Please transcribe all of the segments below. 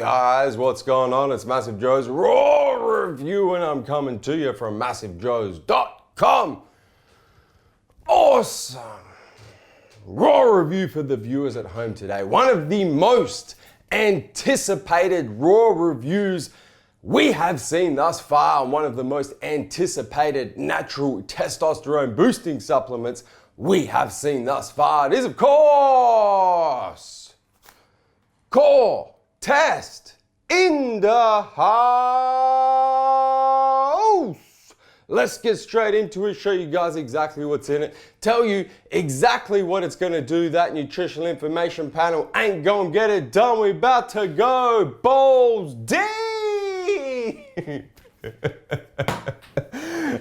guys, what's going on? It's MassiveJoes RAW review, and I'm coming to you from MassiveJoes.com. Awesome raw review for the viewers at home today. One of the most anticipated raw reviews we have seen thus far, and one of the most anticipated natural testosterone boosting supplements we have seen thus far. It is, of course, Core Test in the house. Let's get straight into it, show you guys exactly what's in it, tell you exactly what it's going to do. That nutritional information panel ain't gonna get it done. We're about to go balls deep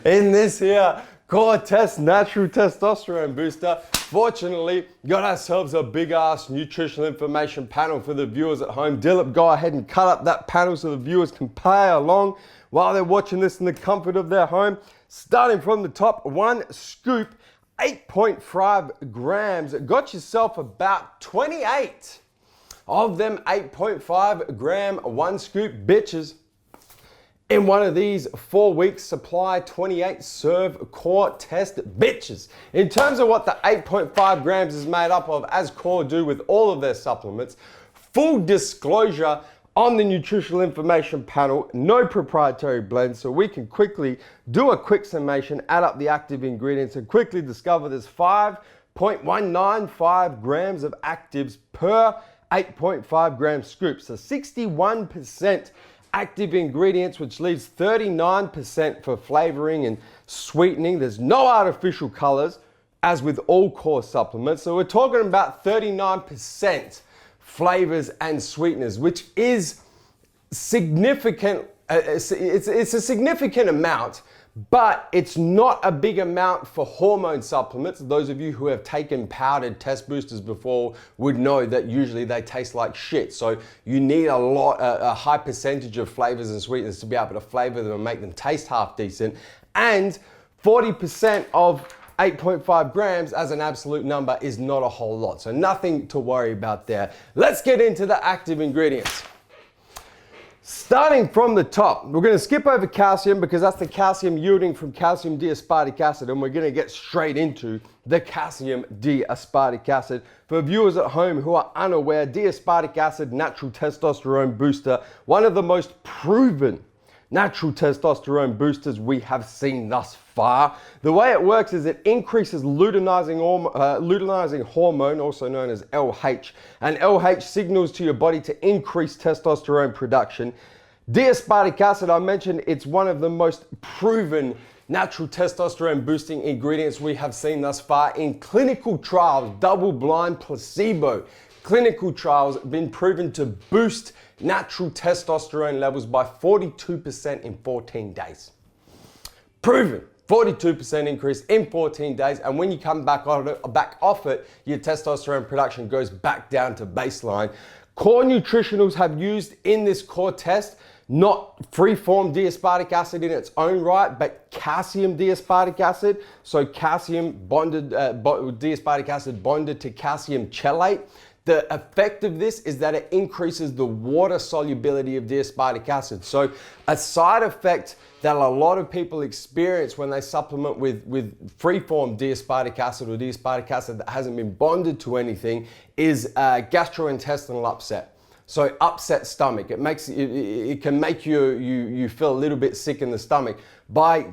in this here Core Test Natural Testosterone Booster. Fortunately, got ourselves a big ass nutritional information panel for the viewers at home. Dilip, go ahead and cut up that panel so the viewers can play along while they're watching this in the comfort of their home. Starting from the top, 1 scoop, 8.5 grams. Got yourself about 28 of them 8.5 gram 1 scoop bitches in one of these 4-week supply 28 serve Core Test bitches. In terms of what the 8.5 grams is made up of, as Core do with all of their supplements, full disclosure on the nutritional information panel, no proprietary blends, so we can quickly do a quick summation, add up the active ingredients, and quickly discover there's 5.195 grams of actives per 8.5 gram scoop. So 61% active ingredients, which leaves 39% for flavoring and sweetening. There's no artificial colors, as with all Core supplements. So we're talking about 39% flavors and sweeteners, which is significant. It's a significant amount, but it's not a big amount for hormone supplements. Those of you who have taken powdered test boosters before would know that usually they taste like shit. So you need a high percentage of flavors and sweeteners to be able to flavor them and make them taste half decent. And 40% of 8.5 grams as an absolute number is not a whole lot. So nothing to worry about there. Let's get into the active ingredients. Starting from the top, we're going to skip over calcium because that's the calcium yielding from calcium D-Aspartic acid, and we're going to get straight into the calcium D-Aspartic acid. For viewers at home who are unaware, D-Aspartic acid, natural testosterone booster, one of the most proven natural testosterone boosters we have seen thus far. The way it works is it increases luteinizing hormone, also known as LH, and LH signals to your body to increase testosterone production. D-Aspartic acid, I mentioned, it's one of the most proven natural testosterone boosting ingredients we have seen thus far in clinical trials, double-blind placebo clinical trials, been proven to boost natural testosterone levels by 42% in 14 days. Proven. 42% increase in 14 days, and when you come back off it, your testosterone production goes back down to baseline. Core Nutritionals have used in this Core Test not free-form D-Aspartic acid in its own right, but calcium D-Aspartic acid. So calcium bonded, D-Aspartic acid bonded to calcium chelate. The effect of this is that it increases the water solubility of D-Aspartic acid. So a side effect that a lot of people experience when they supplement with free-form D-Aspartic acid or D-Aspartic acid that hasn't been bonded to anything is gastrointestinal upset. So upset stomach. It can make you feel a little bit sick in the stomach. By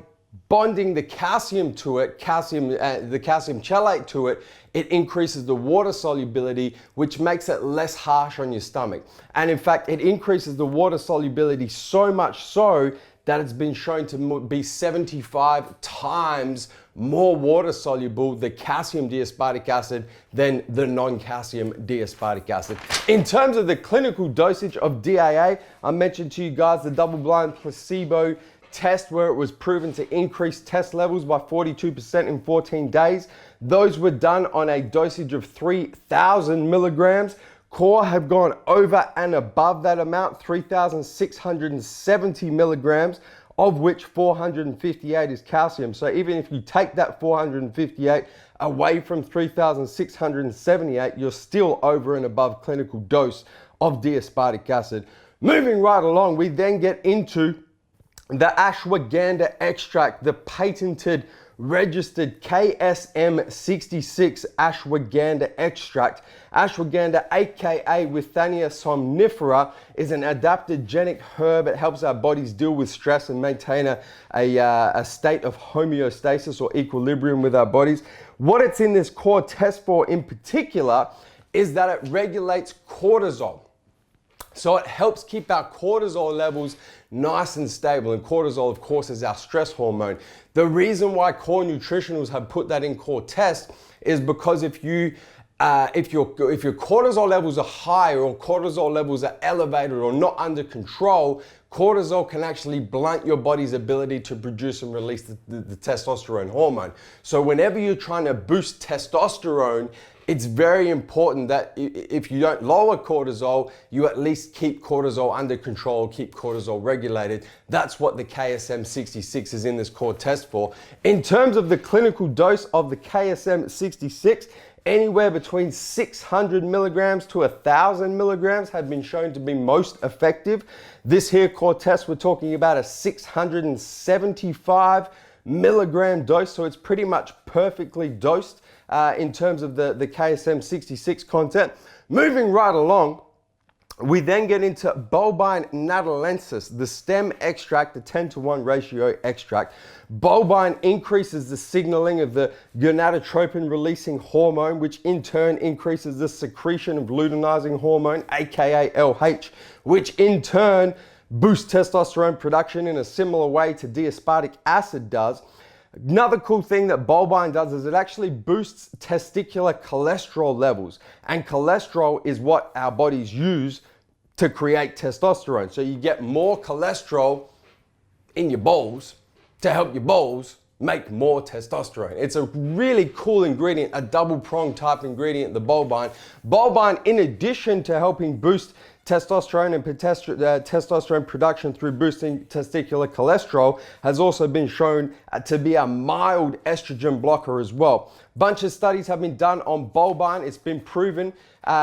bonding the calcium to it, the calcium chelate to it, it increases the water solubility, which makes it less harsh on your stomach. And in fact, it increases the water solubility so much so that it's been shown to be 75 times more water soluble, the calcium D-Aspartic acid, than the non-calcium D-Aspartic acid. In terms of the clinical dosage of DAA, I mentioned to you guys the double-blind placebo test where it was proven to increase test levels by 42% in 14 days. Those were done on a dosage of 3,000 milligrams. Core have gone over and above that amount, 3,670 milligrams, of which 458 is calcium. So even if you take that 458 away from 3,678, you're still over and above clinical dose of D-Aspartic acid. Moving right along, we then get into the ashwagandha extract, the patented registered KSM-66 ashwagandha extract. Ashwagandha, aka Withania somnifera, is an adaptogenic herb. It helps our bodies deal with stress and maintain a state of homeostasis or equilibrium with our bodies. What it's in this core test for in particular is that it regulates cortisol. So it helps keep our cortisol levels nice and stable. And cortisol, of course, is our stress hormone. The reason why Core Nutritionals have put that in core test is because if your cortisol levels are high or cortisol levels are elevated or not under control, cortisol can actually blunt your body's ability to produce and release the testosterone hormone. So whenever you're trying to boost testosterone, it's very important that if you don't lower cortisol, you at least keep cortisol under control, keep cortisol regulated. That's what the KSM-66 is in this core test for. In terms of the clinical dose of the KSM-66, anywhere between 600 milligrams to 1,000 milligrams have been shown to be most effective. This here core test, we're talking about a 675 milligram dose, so it's pretty much perfectly dosed in terms of the KSM-66 content. Moving right along, we then get into Bulbine Natalensis, the stem extract, the 10-to-1 ratio extract. Bulbine increases the signaling of the gonadotropin releasing hormone, which in turn increases the secretion of luteinizing hormone, aka LH, which in turn boosts testosterone production in a similar way to D-Aspartic acid does. Another cool thing that Bulbine does is it actually boosts testicular cholesterol levels, and cholesterol is what our bodies use to create testosterone. So you get more cholesterol in your balls to help your balls make more testosterone. It's a really cool ingredient, a double-pronged type ingredient, the Bulbine. Bulbine, in addition to helping boost testosterone and testosterone production through boosting testicular cholesterol, has also been shown to be a mild estrogen blocker as well. Bunch of studies have been done on Bulbine. It's been proven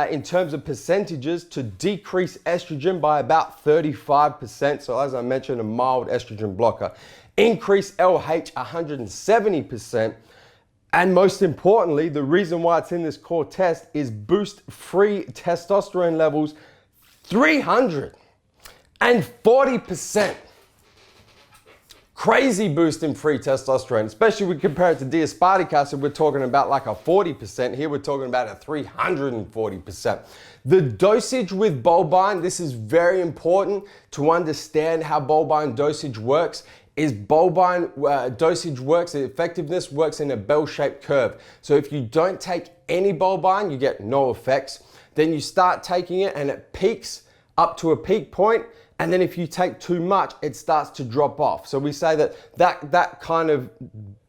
in terms of percentages to decrease estrogen by about 35%. So as I mentioned, a mild estrogen blocker. Increase LH 170%. And most importantly, the reason why it's in this core test is boost free testosterone levels 340%. Crazy boost in free testosterone, especially when we compare it to D-Aspartic acid, we're talking about like a 40%. Here we're talking about a 340%. The dosage with Bulbine, this is very important to understand how Bulbine dosage works, is Bulbine dosage works, the effectiveness works in a bell-shaped curve. So if you don't take any Bulbine, you get no effects. Then you start taking it and it peaks up to a peak point, and then if you take too much, it starts to drop off. So we say that kind of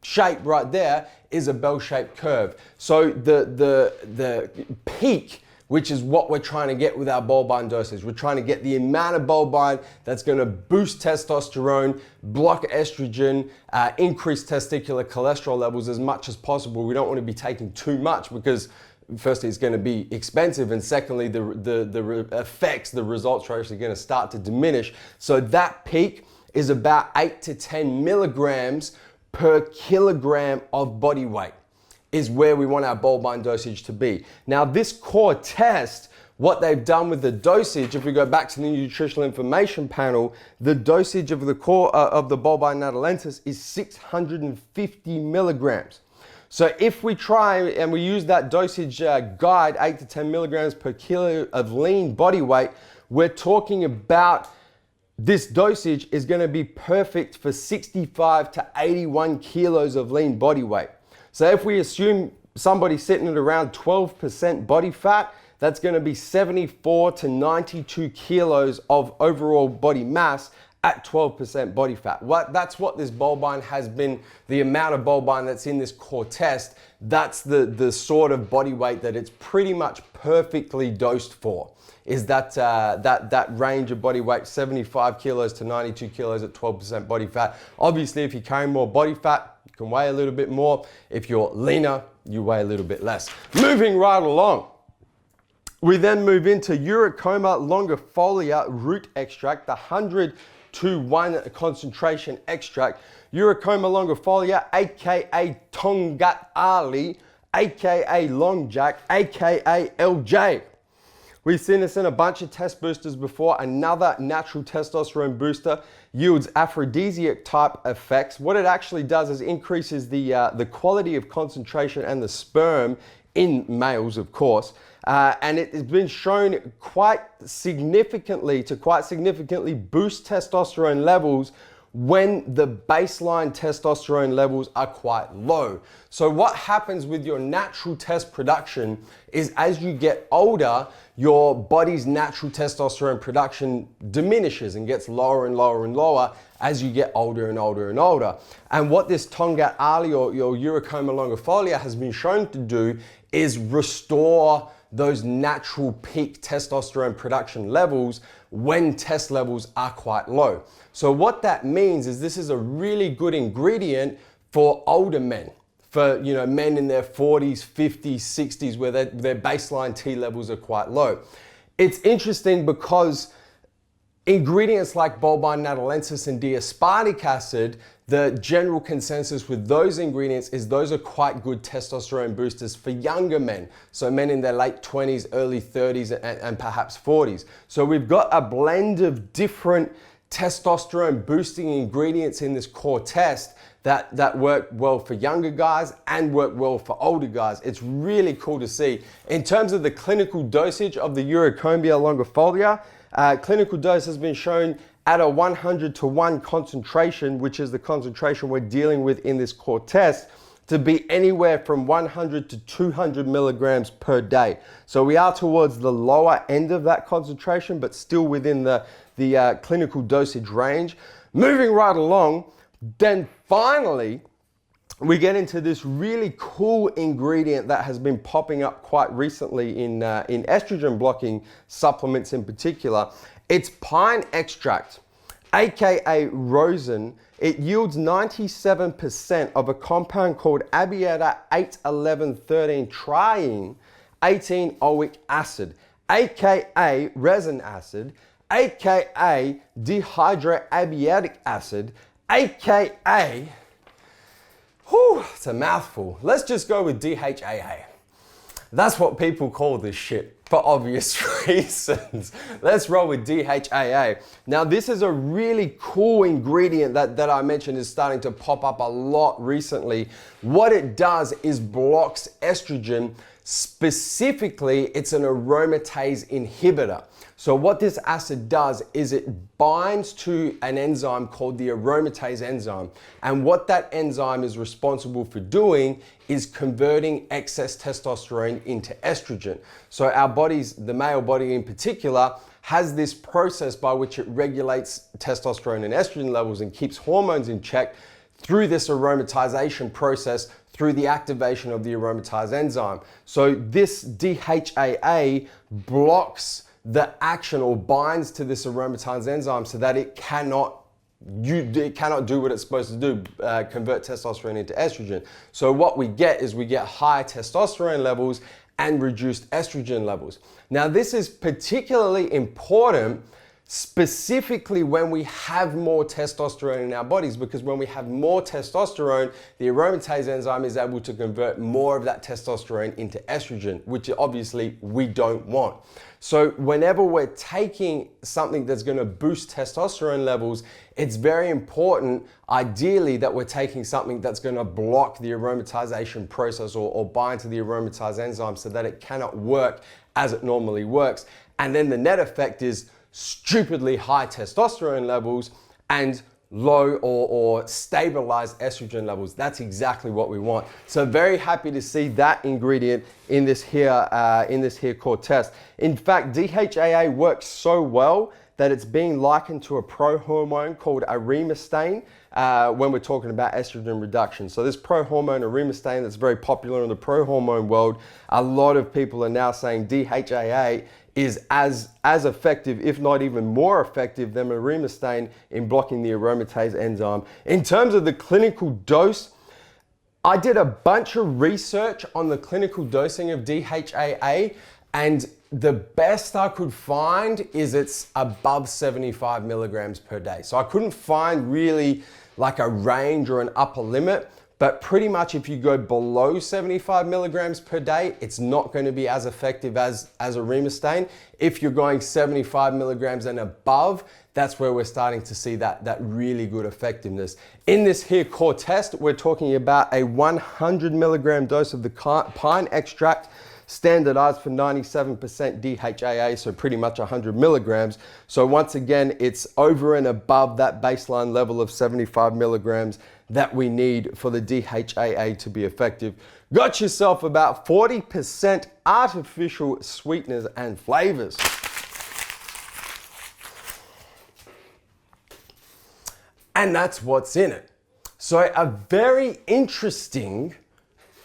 shape right there is a bell-shaped curve. So the peak, which is what we're trying to get with our Bulbine dosage. We're trying to get the amount of Bulbine that's gonna boost testosterone, block estrogen, increase testicular cholesterol levels as much as possible. We don't wanna be taking too much because firstly, it's going to be expensive, and secondly, the effects, the results are actually going to start to diminish. So that peak is about 8 to 10 milligrams per kilogram of body weight is where we want our Bulbine dosage to be. Now, this core test, what they've done with the dosage, if we go back to the nutritional information panel, the dosage of the core of the Bulbine Natalensis is 650 milligrams. So if we try and we use that dosage guide, 8 to 10 milligrams per kilo of lean body weight, we're talking about this dosage is going to be perfect for 65 to 81 kilos of lean body weight. So if we assume somebody's sitting at around 12% body fat, that's going to be 74 to 92 kilos of overall body mass at 12% body fat. That's what this Bulbine has been, the amount of Bulbine that's in this core test, that's the sort of body weight that it's pretty much perfectly dosed for, is that range of body weight, 75 kilos to 92 kilos at 12% body fat. Obviously, if you're carrying more body fat, you can weigh a little bit more. If you're leaner, you weigh a little bit less. Moving right along. We then move into Uricoma longifolia root extract, the 100:1 concentration extract. Uricoma longifolia, aka Tongkat Ali, aka Long Jack, aka LJ. We've seen this in a bunch of test boosters before. Another natural testosterone booster, yields aphrodisiac type effects. What it actually does is increases the quality of concentration and the sperm in males, of course. And it has been shown quite significantly to boost testosterone levels when the baseline testosterone levels are quite low. So what happens with your natural test production is as you get older, your body's natural testosterone production diminishes and gets lower and lower and lower as you get older and older and older. And what this Tongkat Ali or your Uricoma longifolia has been shown to do is restore those natural peak testosterone production levels when test levels are quite low. So what that means is this is a really good ingredient for older men, for men in their 40s, 50s, 60s, where their baseline T levels are quite low. It's interesting because ingredients like Bulbine Natalensis and D-Aspartic acid, the general consensus with those ingredients is those are quite good testosterone boosters for younger men. So men in their late 20s, early 30s, and perhaps 40s. So we've got a blend of different testosterone boosting ingredients in this core test that work well for younger guys and work well for older guys. It's really cool to see. In terms of the clinical dosage of the Uricoma longifolia, clinical dose has been shown at a 100:1 concentration, which is the concentration we're dealing with in this core test, to be anywhere from 100 to 200 milligrams per day. So we are towards the lower end of that concentration, but still within the clinical dosage range. Moving right along, then finally, we get into this really cool ingredient that has been popping up quite recently in estrogen blocking supplements in particular. It's pine extract, aka rosin. It yields 97% of a compound called Abieta 8,11,13 triene 18-oic acid, aka resin acid, aka dihydroabietic acid, aka, it's a mouthful. Let's just go with DHAA. That's what people call this shit for obvious reasons. Let's roll with DHAA. Now, this is a really cool ingredient that I mentioned is starting to pop up a lot recently. What it does is blocks estrogen. Specifically, it's an aromatase inhibitor. So what this acid does is it binds to an enzyme called the aromatase enzyme. And what that enzyme is responsible for doing is converting excess testosterone into estrogen. So our bodies, the male body in particular, has this process by which it regulates testosterone and estrogen levels and keeps hormones in check through this aromatization process, through the activation of the aromatase enzyme. So this DHAA blocks the action or binds to this aromatase enzyme so that it cannot do what it's supposed to do, convert testosterone into estrogen. So what we get is we get high testosterone levels and reduced estrogen levels. Now, this is particularly important specifically when we have more testosterone in our bodies, because when we have more testosterone, the aromatase enzyme is able to convert more of that testosterone into estrogen, which obviously we don't want. So whenever we're taking something that's going to boost testosterone levels, it's very important, ideally, that we're taking something that's going to block the aromatization process or bind to the aromatase enzyme so that it cannot work as it normally works. And then the net effect is stupidly high testosterone levels and low or stabilized estrogen levels. That's exactly what we want. So very happy to see that ingredient in this here core test. In fact, DHAA works so well that it's being likened to a prohormone called arimistane when we're talking about estrogen reduction. So this prohormone arimistane that's very popular in the prohormone world, a lot of people are now saying DHAA is as effective, if not even more effective than arimistane in blocking the aromatase enzyme. In terms of the clinical dose, I did a bunch of research on the clinical dosing of DHAA, and the best I could find is it's above 75 milligrams per day. So I couldn't find really like a range or an upper limit, but pretty much if you go below 75 milligrams per day, it's not going to be as effective as Arimostane. If you're going 75 milligrams and above, that's where we're starting to see that really good effectiveness. In this here core test, we're talking about a 100 milligram dose of the pine extract, standardized for 97% DHAA, so pretty much 100 milligrams. So once again, it's over and above that baseline level of 75 milligrams that we need for the DHAA to be effective. Got yourself about 40% artificial sweeteners and flavors. And that's what's in it. So a very interesting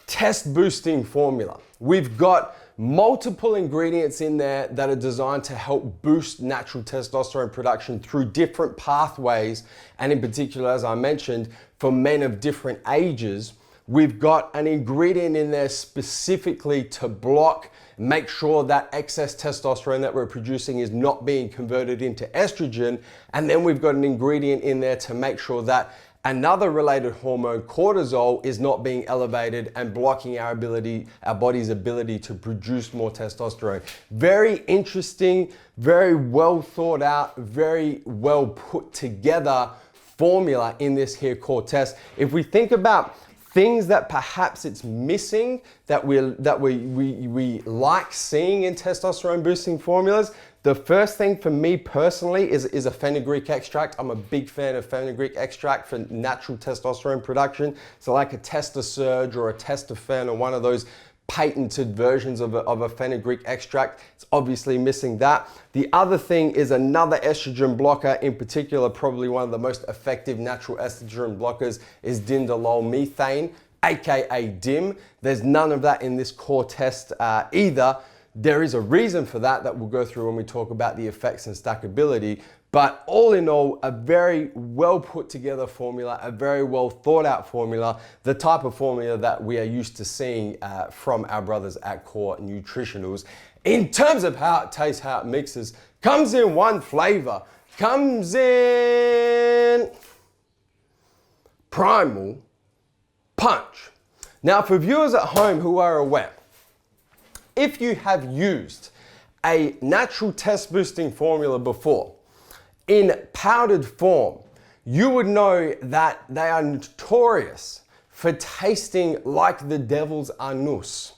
test boosting formula. We've got multiple ingredients in there that are designed to help boost natural testosterone production through different pathways. And in particular, as I mentioned, for men of different ages, we've got an ingredient in there specifically to block, make sure that excess testosterone that we're producing is not being converted into estrogen. And then we've got an ingredient in there to make sure that another related hormone, cortisol, is not being elevated and blocking our body's ability to produce more testosterone. Very interesting, very well thought out, very well put together formula in this here core test. If we think about things that perhaps it's missing that we like seeing in testosterone boosting formulas, the first thing for me personally is a fenugreek extract. I'm a big fan of fenugreek extract for natural testosterone production. So like a Testosurge or a Testofen or one of those patented versions of a fenugreek extract, it's obviously missing that. The other thing is another estrogen blocker, in particular, probably one of the most effective natural estrogen blockers is dindolol methane, aka DIM. There's none of that in this core test either. There is a reason for that we'll go through when we talk about the effects and stackability. But all in all, a very well put together formula, a very well thought out formula, the type of formula that we are used to seeing from our brothers at Core Nutritionals. In terms of how it tastes, how it mixes, comes in one flavor, comes in Primal Punch. Now for viewers at home who are aware, if you have used a natural test boosting formula before, in powdered form, you would know that they are notorious for tasting like the devil's anus.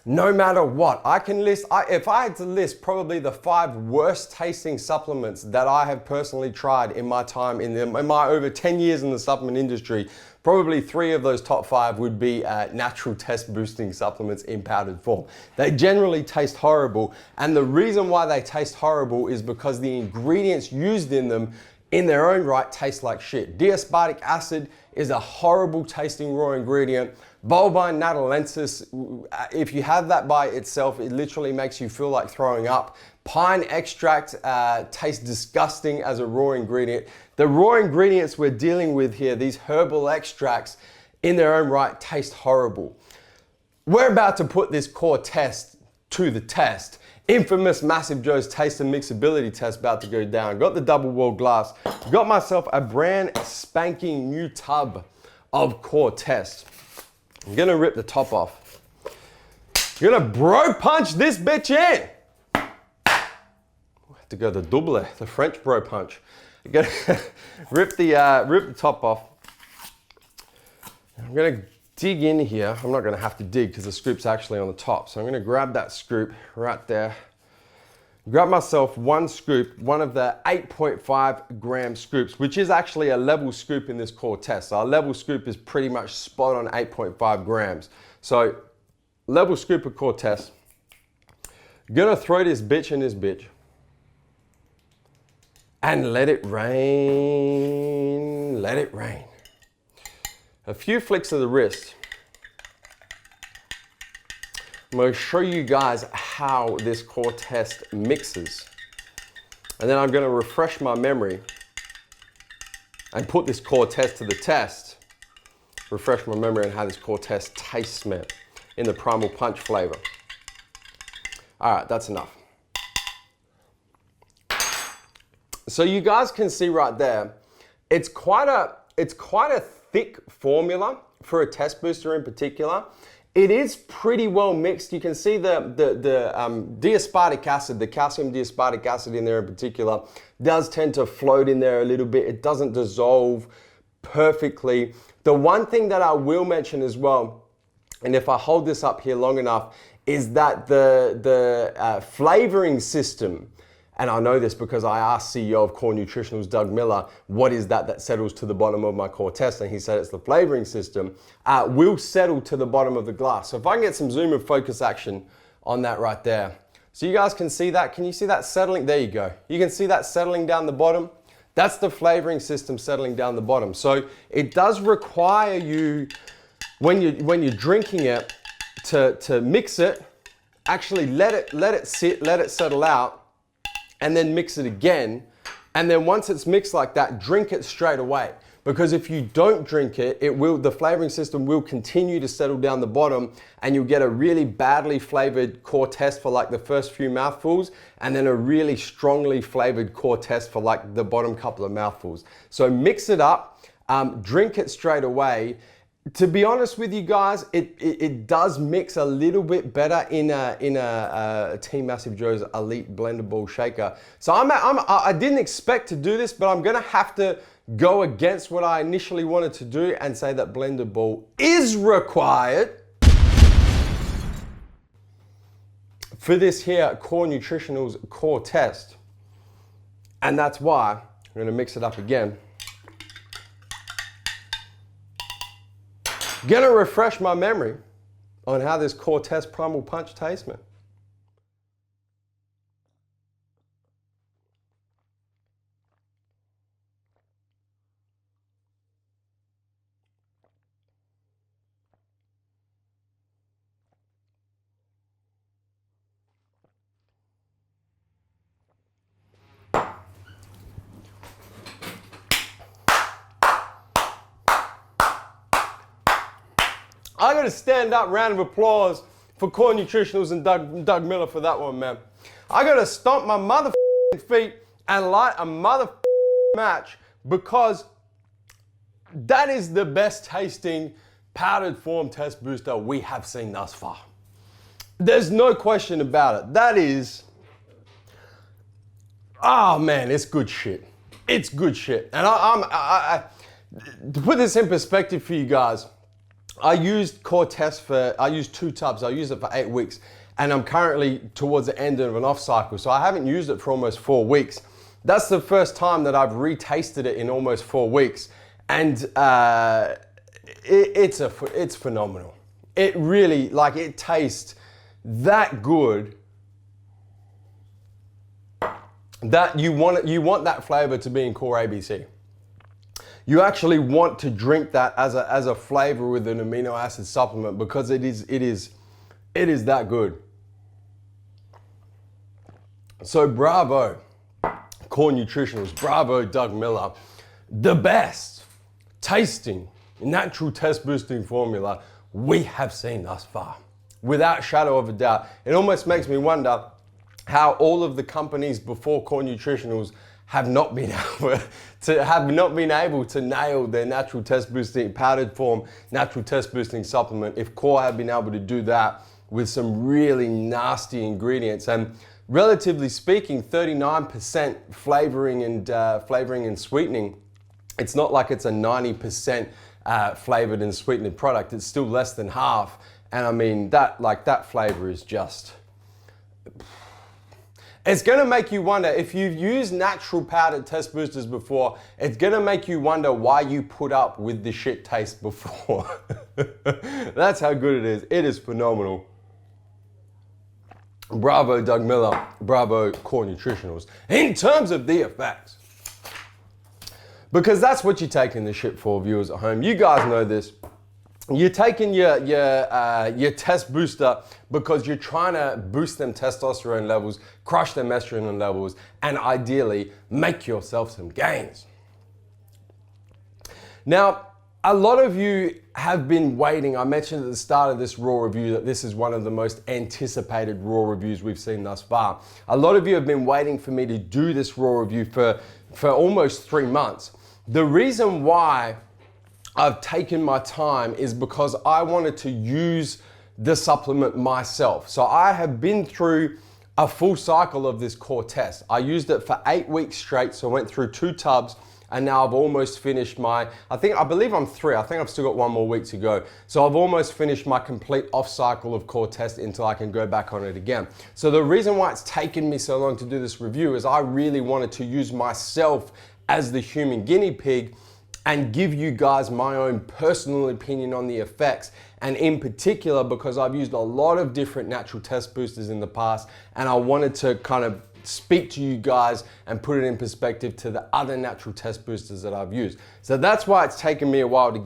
No matter what, I can list, if I had to list probably the 5 worst tasting supplements that I have personally tried in my time, in my over 10 years in the supplement industry, probably 3 of those top 5 would be natural test boosting supplements in powdered form. They generally taste horrible, and the reason why they taste horrible is because the ingredients used in them in their own right taste like shit. D-Aspartic acid is a horrible tasting raw ingredient. Bulbine Natalensis, if you have that by itself, it literally makes you feel like throwing up. Pine extract tastes disgusting as a raw ingredient. The raw ingredients we're dealing with here, these herbal extracts, in their own right taste horrible. We're about to put this core test to the test. Infamous MassiveJoes taste and mixability test about to go down. Got the double wall glass. Got myself a brand spanking new tub of core test. I'm gonna rip the top off. I'm gonna bro punch this bitch in. I have to go the double, the French bro punch. I'm gonna rip the top off. I'm gonna dig in here. I'm not gonna have to dig because the scoop's actually on the top. So I'm gonna grab that scoop right there. Grab myself one scoop, one of the 8.5 gram scoops, which is actually a level scoop in this core test. So our level scoop is pretty much spot on 8.5 grams. So level scoop of core test. Gonna throw this bitch in this bitch and let it rain, let it rain. A few flicks of the wrist. I'm going to show you guys how this core test mixes. And then I'm going to refresh my memory and put this core test to the test. Refresh my memory on how this core test tastes, man, in the Primal Punch flavor. All right, that's enough. So you guys can see right there, it's quite a thick formula for a test booster in particular. It is pretty well mixed. You can see the D-Aspartic acid, the calcium D-Aspartic acid in there in particular, does tend to float in there a little bit. It doesn't dissolve perfectly. The one thing that I will mention as well, and if I hold this up here long enough, is that the flavoring system, and I know this because I asked CEO of Core Nutritionals, Doug Miller, what is that settles to the bottom of my core test? And he said it's the flavoring system, will settle to the bottom of the glass. So if I can get some zoom and focus action on that right there. So you guys can see that. Can you see that settling? There you go. You can see that settling down the bottom. That's the flavoring system settling down the bottom. So it does require you, when you're drinking it, to mix it, actually let it sit, let it settle out, and then mix it again. And then once it's mixed like that, drink it straight away. Because if you don't drink it, the flavoring system will continue to settle down the bottom, and you'll get a really badly flavored core test for like the first few mouthfuls, and then a really strongly flavored core test for like the bottom couple of mouthfuls. So mix it up, drink it straight away. To be honest with you guys, it does mix a little bit better in a Team MassiveJoes Elite Blendable Shaker. So I didn't expect to do this, but I'm gonna have to go against what I initially wanted to do and say that blendable is required for this here Core Nutritionals core test. And that's why I'm gonna mix it up again. Gonna refresh my memory on how this core test primal punch tastes, man. I got a stand up round of applause for Core Nutritionals and Doug Miller for that one, man. I got to stomp my motherfucking feet and light a motherfucking match, because that is the best tasting powdered form test booster we have seen thus far. There's no question about it. That is, oh man, it's good shit. It's good shit. And to put this in perspective for you guys, I used core test I used 2 tubs. I used it for 8 weeks, and I'm currently towards the end of an off cycle. So I haven't used it for almost 4 weeks. That's the first time that I've retasted it in almost 4 weeks. And it's phenomenal. It really, like, it tastes that good that you want that flavor to be in Core ABC. You actually want to drink that as a flavor with an amino acid supplement, because it is that good. So bravo, Core Nutritionals, bravo, Doug Miller, the best tasting natural test boosting formula we have seen thus far, without shadow of a doubt. It almost makes me wonder how all of the companies before Core Nutritionals have not been able to nail their natural test boosting powdered form natural test boosting supplement, if Core had been able to do that with some really nasty ingredients. And relatively speaking, 39% flavoring and sweetening. It's not like it's a 90% flavored and sweetened product. It's still less than half. And I mean, that flavor is just, it's gonna make you wonder, if you've used natural powdered test boosters before, it's gonna make you wonder why you put up with the shit taste before. That's how good it is. It is phenomenal. Bravo, Doug Miller. Bravo, Core Nutritionals. In terms of the effects, because that's what you're taking this shit for, viewers at home. You guys know this. You're taking your test booster because you're trying to boost them testosterone levels, crush them estrogen levels, and ideally make yourself some gains. Now, A lot of you have been waiting. I mentioned at the start of this raw review that this is one of the most anticipated raw reviews we've seen thus far. A lot of you have been waiting for me to do this raw review for almost 3 months. The reason why I've taken my time is because I wanted to use the supplement myself. So I have been through a full cycle of this core test. I used it for 8 weeks straight, so I went through 2 tubs, and now I've almost finished my, I believe I'm 3. I think I've still got 1 more week to go. So I've almost finished my complete off cycle of core test until I can go back on it again. So the reason why it's taken me so long to do this review is I really wanted to use myself as the human guinea pig and give you guys my own personal opinion on the effects. And in particular, because I've used a lot of different natural test boosters in the past, and I wanted to kind of speak to you guys and put it in perspective to the other natural test boosters that I've used. So that's why it's taken me a while to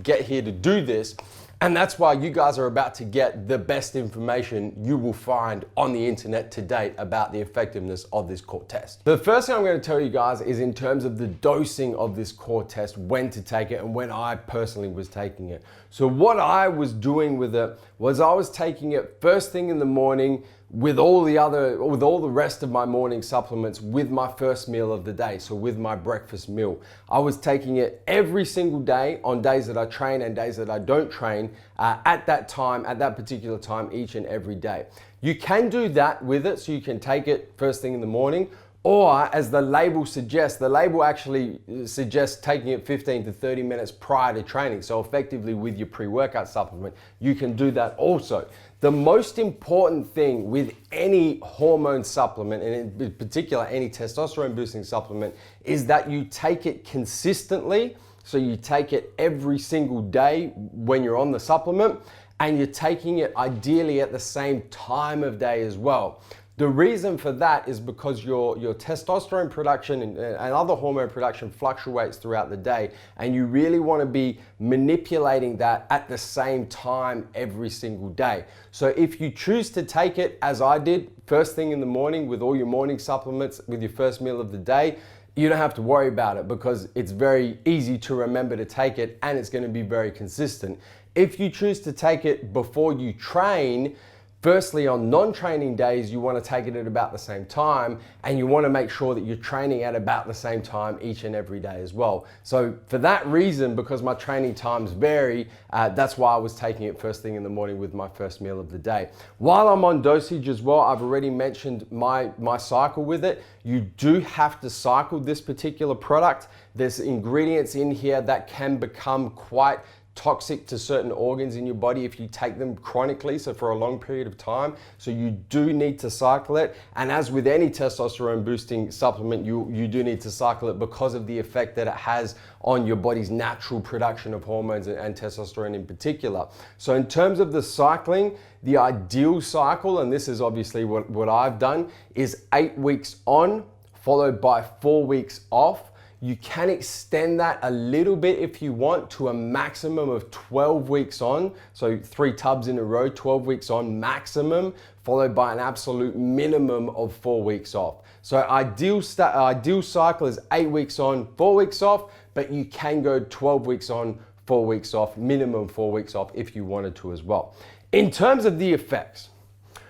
get here to do this. And that's why you guys are about to get the best information you will find on the internet to date about the effectiveness of this core test. The first thing I'm going to tell you guys is in terms of the dosing of this core test, when to take it and when I personally was taking it. So what I was doing with it was I was taking it first thing in the morning with all the rest of my morning supplements with my first meal of the day, so with my breakfast meal. I was taking it every single day on days that I train and days that I don't train at that particular time, each and every day. You can do that with it, so you can take it first thing in the morning, or as the label suggests, the label actually suggests taking it 15 to 30 minutes prior to training. So effectively with your pre-workout supplement, you can do that also. The most important thing with any hormone supplement, and in particular any testosterone boosting supplement, is that you take it consistently. So you take it every single day when you're on the supplement, and you're taking it ideally at the same time of day as well. The reason for that is because your testosterone production and other hormone production fluctuates throughout the day, and you really want to be manipulating that at the same time every single day. So if you choose to take it, as I did, first thing in the morning with all your morning supplements with your first meal of the day, you don't have to worry about it because it's very easy to remember to take it, and it's going to be very consistent. If you choose to take it before you train, firstly, on non-training days, you want to take it at about the same time, and you want to make sure that you're training at about the same time each and every day as well. So for that reason, because my training times vary, that's why I was taking it first thing in the morning with my first meal of the day. While I'm on Dosage as well, I've already mentioned my cycle with it. You do have to cycle this particular product. There's ingredients in here that can become quite toxic to certain organs in your body if you take them chronically, so for a long period of time. So you do need to cycle it. And as with any testosterone boosting supplement, you do need to cycle it because of the effect that it has on your body's natural production of hormones and testosterone in particular. So in terms of the cycling, the ideal cycle, and this is obviously what I've done, is 8 weeks on, followed by 4 weeks off. You can extend that a little bit if you want to a maximum of 12 weeks on. So 3 tubs in a row, 12 weeks on maximum, followed by an absolute minimum of 4 weeks off. So ideal cycle is 8 weeks on, 4 weeks off, but you can go 12 weeks on, 4 weeks off, minimum 4 weeks off if you wanted to as well. In terms of the effects,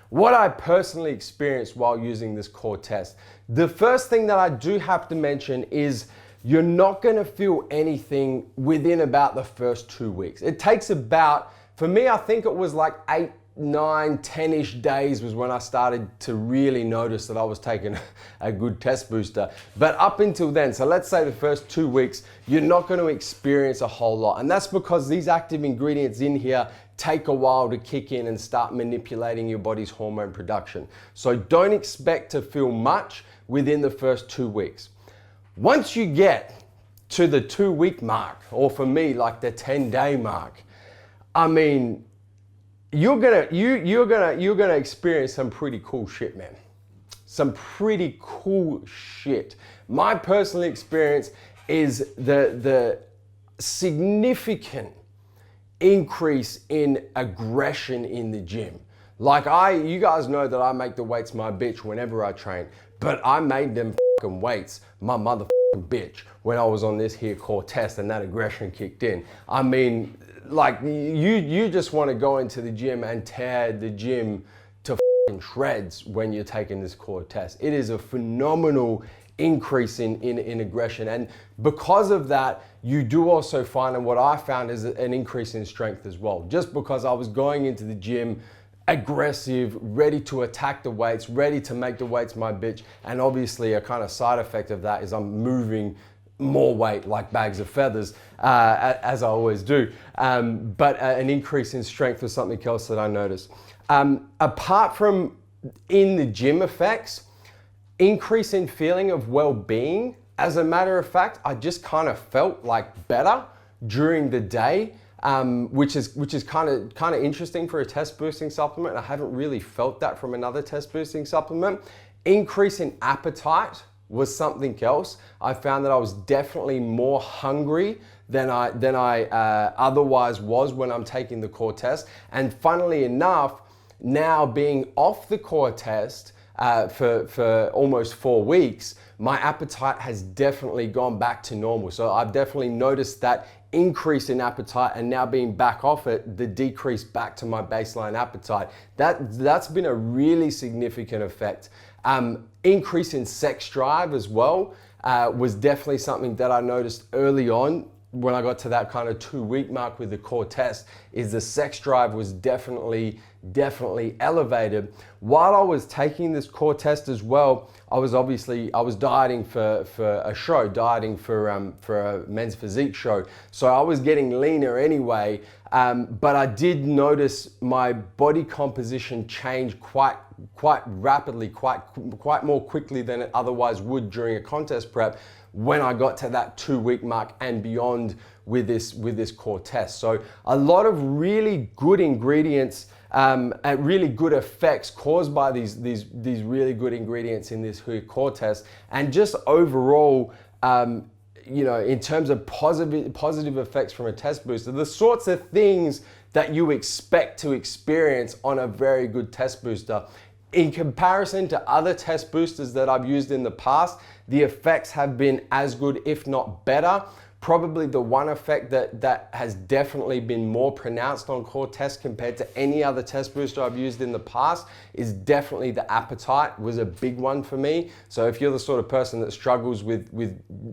what I personally experienced while using this core test, the first thing that I do have to mention is you're not going to feel anything within about the first 2 weeks. It takes about, for me, I think it was like 8, 9, 10-ish days was when I started to really notice that I was taking a good test booster. But up until then, so let's say the first 2 weeks, you're not going to experience a whole lot. And that's because these active ingredients in here take a while to kick in and start manipulating your body's hormone production. So don't expect to feel much within the first 2 weeks. Once you get to the 2 week mark, or for me, like the 10-day mark, I mean, you're gonna experience some pretty cool shit, man. Some pretty cool shit. My personal experience is the significant increase in aggression in the gym. Like you guys know that I make the weights my bitch whenever I train, but I made them fucking weights my mother bitch when I was on this here core test and that aggression kicked in. I mean, like you just want to go into the gym and tear the gym to shreds when you're taking this core test. It is a phenomenal increase in aggression, and because of that you do also find, and what I found is an increase in strength as well, just because I was going into the gym aggressive, ready to attack the weights, ready to make the weights my bitch. And obviously a kind of side effect of that is I'm moving more weight like bags of feathers, as I always do. But an increase in strength was something else that I noticed. Apart from in the gym effects, increase in feeling of well-being. As a matter of fact, I just kind of felt like better during the day, which is kind of interesting for a test boosting supplement. I haven't really felt that from another test boosting supplement. Increase in appetite was something else. I found that I was definitely more hungry than I otherwise was when I'm taking the core test. And funnily enough, now being off the core test for almost 4 weeks, my appetite has definitely gone back to normal. So I've definitely noticed that increase in appetite, and now being back off it, the decrease back to my baseline appetite. That's been a really significant effect. Increase in sex drive as well was definitely something that I noticed early on when I got to that kind of 2-week mark with the core test, is the sex drive was definitely elevated. While I was taking this core test as well, I was dieting for a show, dieting for a men's physique show. So I was getting leaner anyway, but I did notice my body composition change quite rapidly, quite more quickly than it otherwise would during a contest prep, when I got to that 2-week mark and beyond with this core test. So a lot of really good ingredients and really good effects caused by these really good ingredients in this core test, and just overall, in terms of positive effects from a test booster, the sorts of things that you expect to experience on a very good test booster. In comparison to other test boosters that I've used in the past, the effects have been as good, if not better. Probably the one effect that has definitely been more pronounced on core test compared to any other test booster I've used in the past is definitely the appetite was a big one for me. So if you're the sort of person that struggles with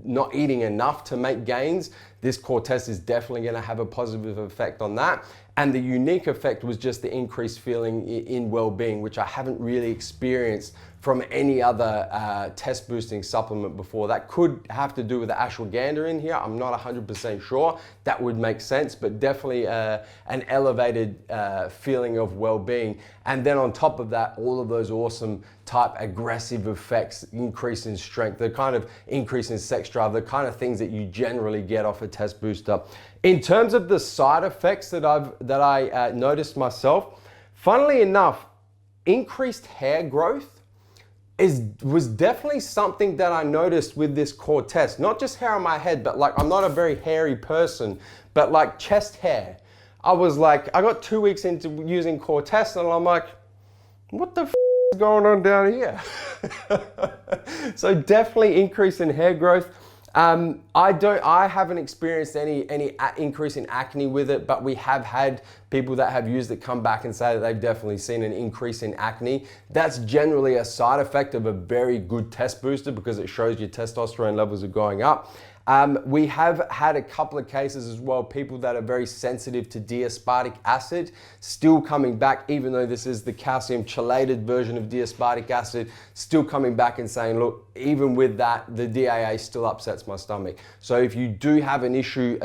not eating enough to make gains, this core test is definitely going to have a positive effect on that. And the unique effect was just the increased feeling in well-being, which I haven't really experienced from any other test boosting supplement before. That could have to do with the ashwagandha in here. I'm not 100% sure. That would make sense, but definitely an elevated feeling of well-being. And then on top of that, all of those awesome type aggressive effects, increase in strength, the kind of increase in sex drive, the kind of things that you generally get off a test booster. In terms of the side effects that I noticed myself, funnily enough, increased hair growth was definitely something that I noticed with this core test. Not just hair on my head, but like, I'm not a very hairy person, but like chest hair. I was like, I got 2 weeks into using core test and I'm like, what the is going on down here? So definitely increase in hair growth. I haven't experienced any increase in acne with it, but we have had people that have used it come back and say that they've definitely seen an increase in acne. That's generally a side effect of a very good test booster because it shows your testosterone levels are going up. We have had a couple of cases as well, people that are very sensitive to D-Aspartic acid still coming back, even though this is the calcium chelated version of D-Aspartic acid, still coming back and saying, look, even with that, the DAA still upsets my stomach. So if you do have an issue,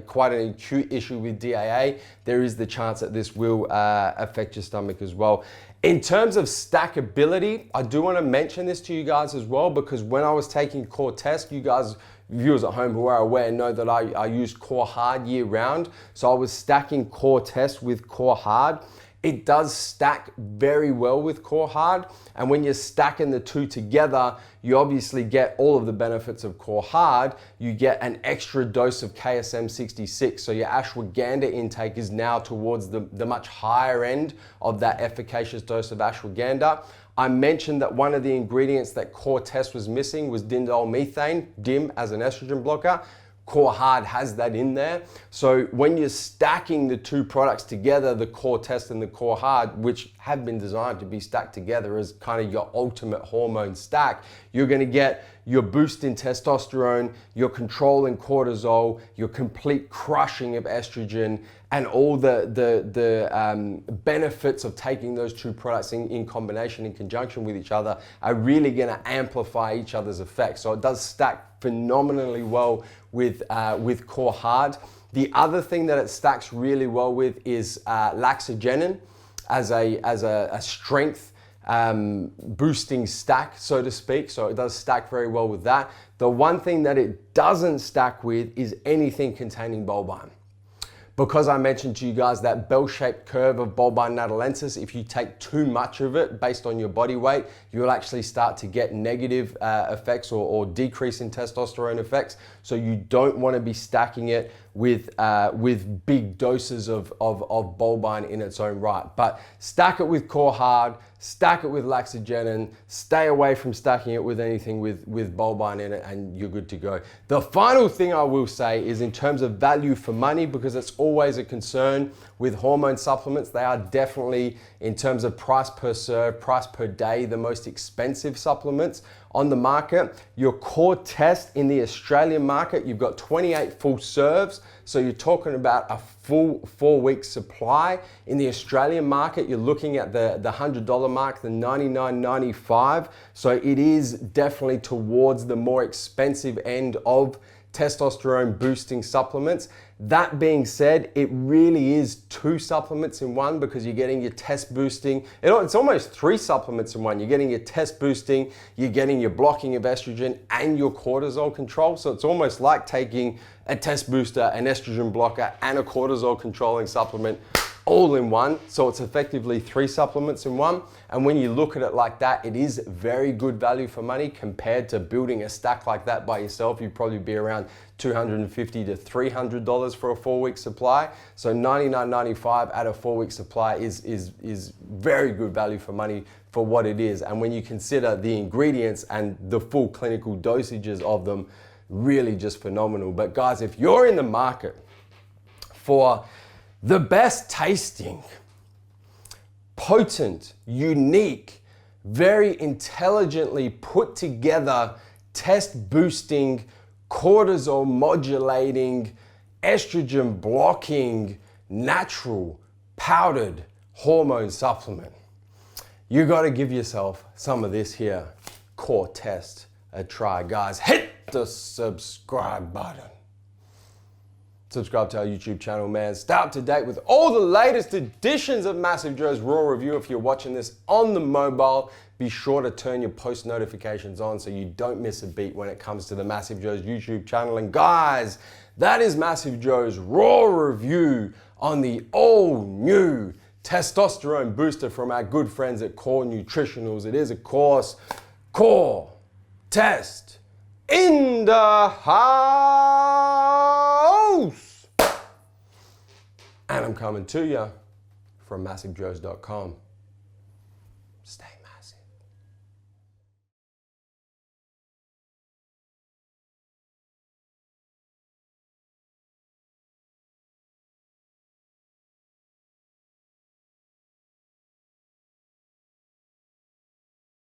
quite an acute issue with DAA, there is the chance that this will affect your stomach as well. In terms of stackability, I do want to mention this to you guys as well, because when I was taking core test, you guys, viewers at home who are aware, know that I use core hard year round. So I was stacking core test with core hard. It does stack very well with core hard. And when you're stacking the two together, you obviously get all of the benefits of core hard. You get an extra dose of KSM-66. So your ashwagandha intake is now towards the much higher end of that efficacious dose of ashwagandha. I mentioned that one of the ingredients that Core Test was missing was dindol methane, DIM, as an estrogen blocker. Core Hard has that in there. So when you're stacking the two products together, the Core Test and the Core Hard, which have been designed to be stacked together as kind of your ultimate hormone stack, you're gonna get your boost in testosterone, your control in cortisol, your complete crushing of estrogen, and all the benefits of taking those two products in combination, in conjunction with each other, are really gonna amplify each other's effects. So it does stack phenomenally well with Core Hard. The other thing that it stacks really well with is laxagenin as a strength boosting stack, so to speak. So it does stack very well with that. The one thing that it doesn't stack with is anything containing bulbine. Because I mentioned to you guys that bell-shaped curve of Bulbine Natalensis, if you take too much of it based on your body weight, you'll actually start to get negative effects or decrease in testosterone effects. So you don't want to be stacking it with big doses of Bulbine in its own right. But stack it with Core Hard, stack it with laxagenin, stay away from stacking it with anything with Bulbine in it, and you're good to go. The final thing I will say is in terms of value for money, because it's always a concern with hormone supplements. They are definitely, in terms of price per serve, price per day, the most expensive supplements on the market. Your Core Test in the Australian market, you've got 28 full serves. So you're talking about a full 4-week supply. In the Australian market, you're looking at the $100 mark, the $99.95. So it is definitely towards the more expensive end of testosterone boosting supplements. That being said, it really is 2 supplements in one, because you're getting your test boosting. It's almost 3 supplements in one. You're getting your test boosting, you're getting your blocking of estrogen, and your cortisol control. So it's almost like taking a test booster, an estrogen blocker, and a cortisol controlling supplement all in one. So it's effectively 3 supplements in one. And when you look at it like that, it is very good value for money compared to building a stack like that by yourself. You'd probably be around $250 to $300 for a 4-week supply. So $99.95 at a 4-week supply is very good value for money for what it is. And when you consider the ingredients and the full clinical dosages of them, really just phenomenal. But guys, if you're in the market for the best tasting, potent, unique, very intelligently put together, test boosting, cortisol modulating, estrogen blocking, natural powdered hormone supplement, you got to give yourself some of this here Core Test a try. Guys, hit the subscribe button. Subscribe to our YouTube channel, man. Stay up to date with all the latest editions of MassiveJoes RAW Review. If you're watching this on the mobile, be sure to turn your post notifications on so you don't miss a beat when it comes to the MassiveJoes YouTube channel. And guys, that is MassiveJoes RAW Review on the all-new testosterone booster from our good friends at Core Nutritionals. It is, of course, Core Test in the house. And I'm coming to you from MassiveJoes.com.